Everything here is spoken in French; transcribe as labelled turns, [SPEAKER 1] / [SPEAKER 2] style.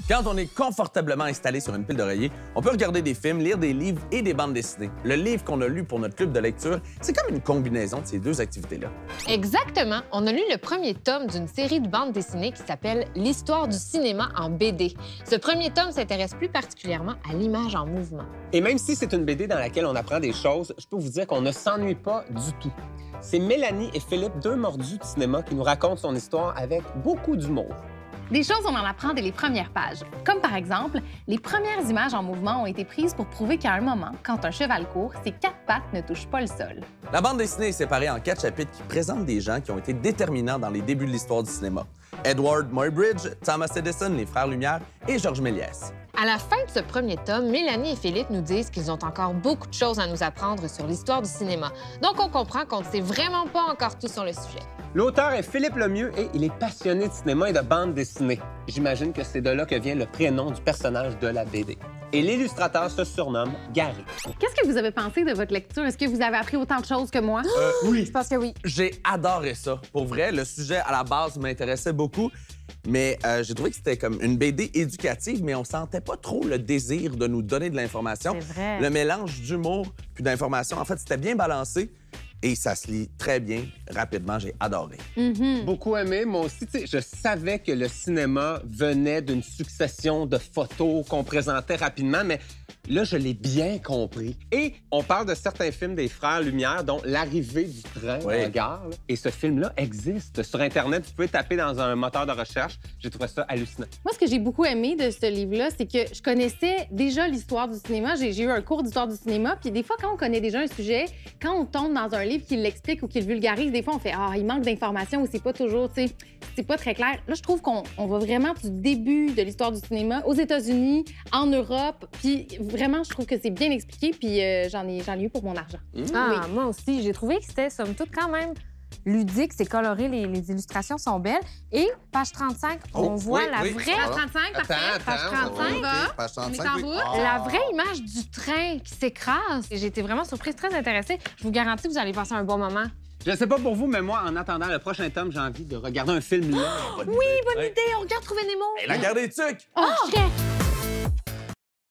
[SPEAKER 1] Quand on est confortablement installé sur une pile d'oreiller, on peut regarder des films, lire des livres et des bandes dessinées. Le livre qu'on a lu pour notre club de lecture, c'est comme une combinaison de ces deux activités-là.
[SPEAKER 2] Exactement. On a lu le premier tome d'une série de bandes dessinées qui s'appelle L'histoire du cinéma en BD. Ce premier tome s'intéresse plus particulièrement à l'image en mouvement.
[SPEAKER 3] Et même si c'est une BD dans laquelle on apprend des choses, je peux vous dire qu'on ne s'ennuie pas du tout. C'est Mélanie et Philippe, deux mordus du cinéma, qui nous racontent son histoire avec beaucoup d'humour.
[SPEAKER 4] Des choses, on en apprend dès les premières pages. Comme par exemple, les premières images en mouvement ont été prises pour prouver qu'à un moment, quand un cheval court, ses quatre pattes ne touchent pas le sol.
[SPEAKER 1] La bande dessinée est séparée en 4 chapitres qui présentent des gens qui ont été déterminants dans les débuts de l'histoire du cinéma. Edward Muybridge, Thomas Edison, les Frères Lumière et Georges Méliès.
[SPEAKER 2] À la fin de ce premier tome, Mélanie et Philippe nous disent qu'ils ont encore beaucoup de choses à nous apprendre sur l'histoire du cinéma. Donc, on comprend qu'on ne sait vraiment pas encore tout sur le sujet.
[SPEAKER 3] L'auteur est Philippe Lemieux et il est passionné de cinéma et de bande dessinée. J'imagine que c'est de là que vient le prénom du personnage de la BD. Et l'illustrateur se surnomme Gary.
[SPEAKER 4] Qu'est-ce que vous avez pensé de votre lecture? Est-ce que vous avez appris autant de choses que moi?
[SPEAKER 1] Oui.
[SPEAKER 4] Je pense que oui.
[SPEAKER 1] J'ai adoré ça. Pour vrai, le sujet à la base m'intéressait beaucoup, mais j'ai trouvé que c'était comme une BD éducative, mais on sentait pas trop le désir de nous donner de l'information.
[SPEAKER 4] C'est vrai.
[SPEAKER 1] Le mélange d'humour puis d'information, en fait, c'était bien balancé. Et ça se lit très bien, rapidement, j'ai adoré.
[SPEAKER 3] Beaucoup aimé, moi aussi. Tu sais, je savais que le cinéma venait d'une succession de photos qu'on présentait rapidement, mais là, je l'ai bien compris. Et on parle de certains films des Frères Lumière, dont L'arrivée du train à la gare. Là. Et ce film-là existe. Sur Internet, vous pouvez taper dans un moteur de recherche. J'ai trouvé ça hallucinant.
[SPEAKER 4] Moi, ce que j'ai beaucoup aimé de ce livre-là, c'est que je connaissais déjà l'histoire du cinéma. J'ai eu un cours d'histoire du cinéma, puis des fois, quand on connaît déjà un sujet, quand on tombe dans un livre qui l'explique ou qui le vulgarise, des fois, on fait « Ah, il manque d'informations » ou c'est pas toujours, tu sais, c'est pas très clair. Là, je trouve qu'on va vraiment du début de l'histoire du cinéma aux États-Unis, en Europe, puis vraiment, je trouve que c'est bien expliqué, puis j'en ai eu pour mon argent.
[SPEAKER 5] Ah, moi aussi, j'ai trouvé que c'était, somme toute, quand même ludique, c'est coloré, les illustrations sont belles. Et page 35, on voit la vraie...
[SPEAKER 4] Page 35, parfait. Page 35,
[SPEAKER 6] Page
[SPEAKER 4] on est
[SPEAKER 6] 35,
[SPEAKER 4] en
[SPEAKER 6] oui.
[SPEAKER 4] route.
[SPEAKER 5] La vraie image du train qui s'écrase. J'ai été vraiment surprise, très intéressée. Je vous garantis que vous allez passer un bon moment.
[SPEAKER 3] Je sais pas pour vous, mais moi, en attendant le prochain tome, j'ai envie de regarder un film là.
[SPEAKER 4] Oui, bonne idée, on regarde Trouver Nemo.
[SPEAKER 1] Et la garde des tucs!
[SPEAKER 4] Oh,